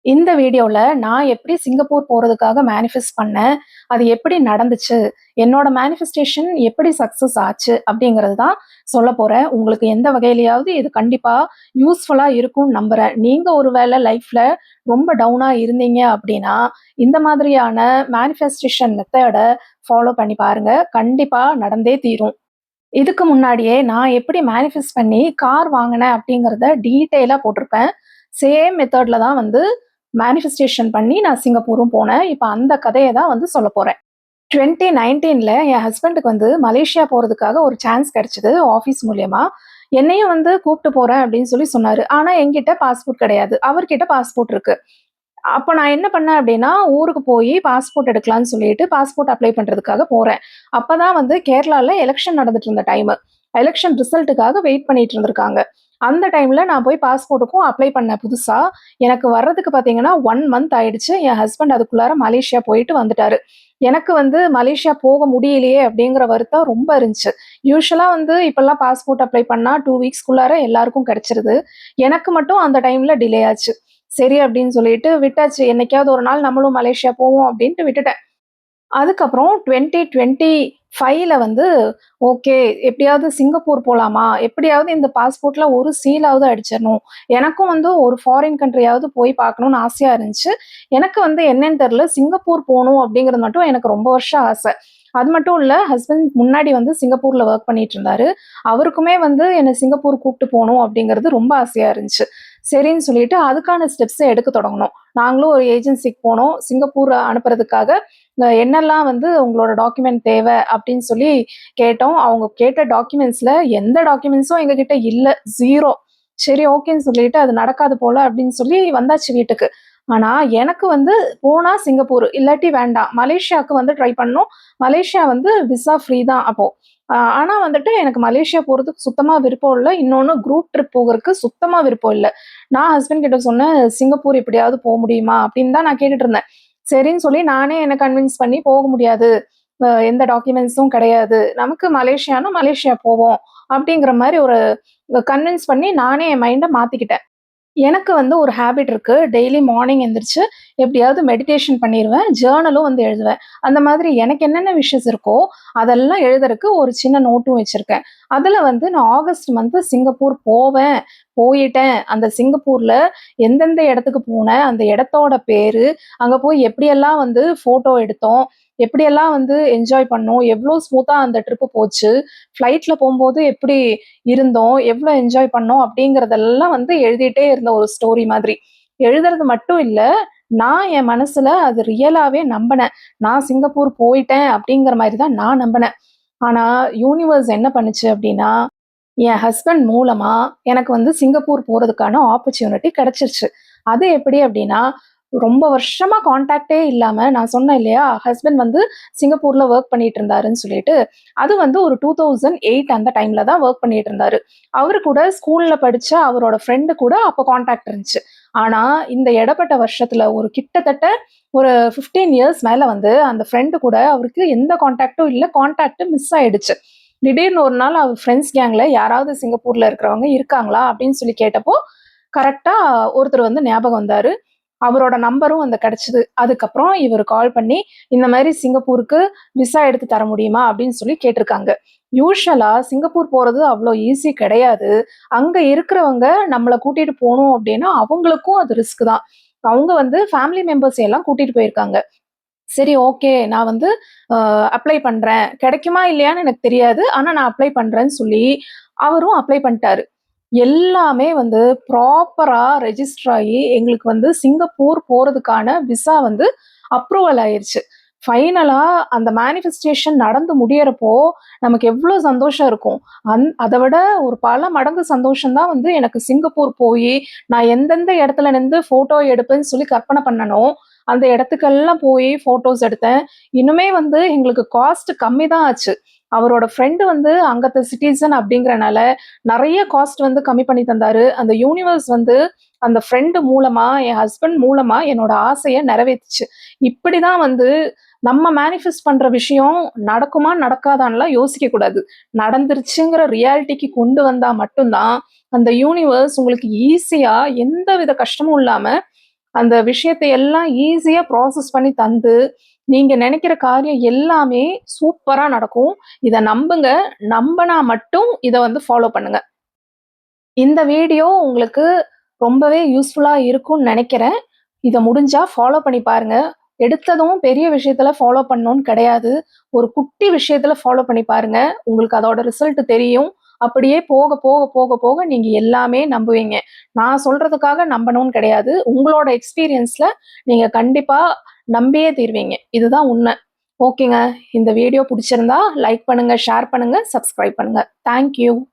இந்த வீடியோல நான் எப்படி சிங்கப்பூர் போறதுக்காக மேனிஃபெஸ்ட் பண்ணேன். அது எப்படி நடந்துச்சு? என்னோட மேனிஃபெஸ்டேஷன் எப்படி சக்சஸ் ஆச்சு? அப்படிங்கிறது தான் சொல்லப் போறேன். உங்களுக்கு எந்த வகையிலயாவது இது கண்டிப்பா யூஸ்ஃபுல்லா இருக்கும்னு நம்புறேன். நீங்க ஒரு வேளை லைஃப்ல ரொம்ப டவுனா இருந்தீங்க அப்படின்னா, இந்த மாதிரியான மேனிஃபெஸ்டேஷன் மெத்தட ஃபாலோ பண்ணி பாருங்க. கண்டிப்பா நடந்தே தீரும். இதுக்கு முன்னாடியே நான் எப்படி மேனிஃபெஸ்ட் பண்ணி கார் வாங்குனேன் அப்படிங்கிறத டீட்டெயிலா போட்டிருப்பேன். சேம் மெத்தட்ல தான் வந்து மேனிஃபெஸ்டேஷன் பண்ணி நான் சிங்கப்பூரும் போனேன். இப்ப அந்த கதைய தான் வந்து சொல்லப் போறேன். 2019ல என் ஹஸ்பண்டுக்கு வந்து மலேசியா போறதுக்காக ஒரு சான்ஸ் கிடைச்சது ஆஃபீஸ் மூலியமா. என்னையும் வந்து கூப்ட்டு போறேன் அப்படின்னு சொல்லி சொன்னாரு. ஆனா என்கிட்ட பாஸ்போர்ட் கிடையாது. அவர்கிட்ட பாஸ்போர்ட் இருக்கு. அப்ப நான் என்ன பண்ணேன் அப்படின்னா, ஊருக்கு போயி பாஸ்போர்ட் எடுக்கலான்னு சொல்லிட்டு பாஸ்போர்ட் அப்ளை பண்றதுக்காக போறேன். அப்பதான் வந்து கேரளால எலக்ஷன் நடந்துட்டு இருந்த டைமு. எலக்ஷன் ரிசல்ட்டுக்காக வெயிட் பண்ணிட்டு இருந்திருக்காங்க. அந்த டைம்ல நான் போய் பாஸ்போர்ட்டுக்கும் அப்ளை பண்ணேன் புதுசா. எனக்கு வர்றதுக்கு பார்த்தீங்கன்னா 1 மந்த் ஆயிடுச்சு. என் ஹஸ்பண்ட் அதுக்குள்ளார மலேசியா போயிட்டு வந்துட்டாரு. எனக்கு வந்து மலேசியா போக முடியலையே அப்படிங்கிற வருத்தம் ரொம்ப இருந்துச்சு. யூசுவலா வந்து இப்பல்லாம் பாஸ்போர்ட் அப்ளை பண்ணா 2 வீக்ஸ்க்குள்ளார எல்லாருக்கும் கிடைச்சிருது. எனக்கு மட்டும் அந்த டைம்ல டிலே ஆச்சு. சரி அப்படின்னு சொல்லிட்டு விட்டாச்சு. என்னைக்காவது ஒரு நாள் நம்மளும் மலேசியா போவோம் அப்படின்ட்டு விட்டுட்டேன். அதுக்கப்புறம் 2025ல வந்து ஓகே எப்படியாவது சிங்கப்பூர் போலாமா? எப்படியாவது இந்த பாஸ்போர்ட்ல ஒரு சீலாவது அடிச்சிரணும். எனக்கும் வந்து ஒரு ஃபாரின் கண்ட்ரியாவது போய் பார்க்கணும்னு ஆசையா இருந்துச்சு. எனக்கு வந்து என்னன்னு தெரியல, சிங்கப்பூர் போணும் அப்படிங்கிறது மட்டும் எனக்கு ரொம்ப வருஷம் ஆசை. அது மட்டும் இல்ல, ஹஸ்பண்ட் முன்னாடி வந்து சிங்கப்பூர்ல வொர்க் பண்ணிட்டு இருந்தாரு. அவருக்குமே வந்து என்ன சிங்கப்பூர் கூப்ட்டு போணும் அப்படிங்கிறது ரொம்ப ஆசையா இருந்துச்சு. சரின்னு சொல்லிட்டு அதுக்கான ஸ்டெப்ஸ எடுக்க தொடங்குனோம். நாங்களும் ஒரு ஏஜென்சிக்கு போனோம். சிங்கப்பூர் அனுப்புறதுக்காக என்னெல்லாம் வந்து உங்களோட டாக்குமெண்ட் தேவை அப்படின்னு சொல்லி கேட்டோம். அவங்க கேட்ட டாக்குமெண்ட்ஸ்ல எந்த டாக்குமெண்ட்ஸும் எங்ககிட்ட இல்ல. 0. சரி ஓகேன்னு சொல்லிட்டு அது நடக்காது போல அப்படின்னு சொல்லி வந்தாச்சு வீட்டுக்கு. ஆனா எனக்கு வந்து போனா சிங்கப்பூர், இல்லாட்டி வேண்டாம். மலேசியாவுக்கு வந்து ட்ரை பண்ணோம். மலேசியா வந்து விசா ஃப்ரீ தான் அப்போ. ஆனா வந்துட்டு எனக்கு மலேசியா போறதுக்கு சுத்தமா விருப்பம் இல்ல. இன்னொன்னு குரூப் ட்ரிப் போகறக்கு சுத்தமா விருப்பம் இல்ல. நான் ஹஸ்பண்ட் கிட்ட சொன்னேன், "சிங்கப்பூர் எப்படியாவது முடியுமா?" அப்படின்னு தான் நான் கேட்டுட்டு இருந்தேன். சரின்னு சொல்லி நானே என்ன கன்வின்ஸ் பண்ணி போக முடியாது. எந்த டாக்குமெண்ட்ஸும் கிடையாது. நமக்கு மலேசியான்னா மலேசியா போவோம். அப்படிங்கிற மாரி ஒரு கன்வின்ஸ் பண்ணி நானே என் மைண்ட மாத்திக்கிட்டேன். எனக்கு வந்து ஒரு ஹேபிட் இருக்கு. டெய்லி மார்னிங் எந்திரிச்சு எப்படியாவது மெடிடேஷன் பண்ணிருவேன். ஜர்னலும் வந்து எழுதுவேன். அந்த மாதிரி எனக்கு என்னென்ன விஷஸ் இருக்கோ, அதெல்லாம் எழுதுறக்கு ஒரு சின்ன நோட்டும் வச்சிருக்கேன். அதுல வந்து நான் ஆகஸ்ட் மந்த் சிங்கப்பூர் போவேன், போயிட்டேன். அந்த சிங்கப்பூர்ல எந்தெந்த இடத்துக்கு போனேன், அந்த இடத்தோட பேரு, அங்க போய் எப்படியெல்லாம் வந்து ஃபோட்டோ எடுத்தோம், எப்படியெல்லாம் வந்து என்ஜாய் பண்ணோம், எவ்ளோ ஸ்மூத்தா அந்த ட்ரிப் போச்சு, ஃப்ளைட்ல போம்போது எப்படி இருந்தோம், எவ்ளோ என்ஜாய் பண்ணோம் அப்படிங்கிறதெல்லாம் வந்து எழுதிட்டே இருந்த ஒரு ஸ்டோரி மாதிரி. எழுதுறது மட்டும் இல்ல, நான் என் மனசுல அது ரியலாவே நம்புனேன். நான் சிங்கப்பூர் போயிட்டேன் அப்படிங்கிற மாரி தான் நான் நம்புனேன். ஆனா, யூனிவர்ஸ் என்ன பண்ணுச்சு அப்படின்னா, என் ஹஸ்பண்ட் மூலமா எனக்கு வந்து சிங்கப்பூர் போறதுக்கான ஆப்பர்ச்சுனிட்டி கிடைச்சிருச்சு. அது எப்படி அப்படின்னா, ரொம்ப வருஷமா கான்டாக்ட்டே இல்லாம நான் சொன்னேன் இல்லையா, ஹஸ்பண்ட் வந்து சிங்கப்பூர்ல வொர்க் பண்ணிட்டு இருந்தாருன்னு சொல்லிட்டு, அது வந்து ஒரு 2008 அந்த டைம்ல தான் வொர்க் பண்ணிட்டு இருந்தாரு. அவரு கூட ஸ்கூல்ல படிச்ச அவரோட ஃப்ரெண்ட் கூட அப்ப கான்டாக்ட் இருந்துச்சு. ஆனா, இந்த இடைப்பட்ட வருஷத்துல ஒரு கிட்டத்தட்ட ஒரு 15 இயர்ஸ் மேல வந்து அந்த ஃப்ரெண்ட் கூட அவருக்கு எந்த கான்டாக்டும் இல்ல. கான்டாக்ட் மிஸ் ஆயிடுச்சு. திடீர்னு ஒரு நாள் அவர் ஃப்ரெண்ட்ஸ் கேங்ல யாராவது சிங்கப்பூர்ல இருக்கிறவங்க இருக்காங்களா? அப்படின்னு சொல்லி கேட்டப்போ, கரெக்ட்டா ஒருத்தர் வந்து ஞாபகம் வந்தாரு. அவரோட நம்பரும் வந்து கிடைச்சது. அதுக்கப்புறம் இவரு கால் பண்ணி, இந்த மாரி சிங்கப்பூருக்கு விசா எடுத்து தர முடியுமா? அப்படின்னு சொல்லி கேட்டிருக்காங்க. யூசுவலா சிங்கப்பூர் போறது அவ்ளோ ஈஸி கிடையாது. அங்க இருக்கிறவங்க நம்மள கூட்டிட்டு போணும் அப்படின்னா, அவங்களுக்கும் அது ரிஸ்க் தான். அவங்க வந்து ஃபேமிலி மெம்பர்ஸ் எல்லாம் கூட்டிட்டு போயிருக்காங்க. சரி ஓகே. நான் வந்து அப்ளை பண்றேன். கிடைக்குமா இல்லையான்னு எனக்கு தெரியாது. ஆனா நான் அப்ளை பண்றேன்னு சொல்லி, அவரும் அப்ளை பண்ணிட்டாரு. எல்லாமே வந்து ப்ராப்பரா ரெஜிஸ்டர் ஆயி, எங்களுக்கு வந்து சிங்கப்பூர் போறதுக்கான விசா வந்து அப்ரூவல் ஆயிருச்சு. ஃபைனலா அந்த மேனிஃபெஸ்டேஷன் நடந்து முடியறப்போ, நமக்கு எவ்ளோ சந்தோஷம் இருக்கும். அத விட ஒரு பல மடங்கு சந்தோஷம் தான் வந்து எனக்கு சிங்கப்பூர் போயி, நான் எந்தெந்த இடத்துல நின்னு ஃபோட்டோ எடுப்பேன்னு சொல்லி கற்பனை பண்ணனோ, அந்த இடத்துக்கெல்லாம் போயி ஃபோட்டோஸ் எடுத்தேன். இன்னுமே வந்து எங்களுக்கு காஸ்ட் கம்மி தான் ஆச்சு. அவரோட ஃப்ரெண்ட் வந்து அங்கத்த சிட்டிசன் அப்படிங்கிறனால, நெறைய காஸ்ட் வந்து கம்மி பண்ணி தந்தாரு. அந்த யூனிவர்ஸ் வந்து அந்த ஃப்ரெண்ட் மூலமா, என் ஹஸ்பண்ட் மூலமா என்னோட ஆசைய நிறைவேத்துச்சு. இப்படிதான் வந்து நம்ம மேனிஃபெஸ்ட் பண்ற விஷயம் நடக்குமா, நடக்காதான்லாம் யோசிக்கக் கூடாது. நடந்துருச்சுங்கிற ரியாலிட்டிக்கு கொண்டு வந்தா மட்டும் தான், அந்த யூனிவர்ஸ் உங்களுக்கு ஈஸியா எந்தவித கஷ்டமும் இல்லாம அந்த விஷயத்தை எல்லாம் ஈஸியா ப்ராசஸ் பண்ணி தந்து, நீங்க நெனைக்கிற காரியம் எல்லாமே சூப்பரா நடக்கும். இத நம்புங்க. நம்புனா மட்டும் இத வந்து ஃபாலோ பண்ணுங்க. இந்த வீடியோ உங்களுக்கு ரொம்பவே யூஸ்ஃபுல்லா இருக்கும்னு நெனைக்கிறேன். இத முடிஞ்சா ஃபாலோ பண்ணி பாருங்க. எடுத்ததும் பெரிய விஷயத்துல ஃபாலோ பண்ணணும்னு கிடையாது. ஒரு குட்டி விஷயத்துல ஃபாலோ பண்ணி பாருங்க. உங்களுக்கு அதோட ரிசல்ட் தெரியும். அப்படியே போக, போக, போக, போக நீங்க எல்லாமே நம்புவீங்க. நான் சொல்றதுக்காக நம்பணும்னு கிடையாது. உங்களோட எக்ஸ்பீரியன்ஸ்ல நீங்க கண்டிப்பா நம்பியே தீருவீங்க. இதுதான் உண்மை. ஓகேங்க. இந்த வீடியோ புடிச்சிருந்தா லைக் பண்ணுங்க, ஷேர் பண்ணுங்க, சப்ஸ்கிரைப் பண்ணுங்க. Thank you.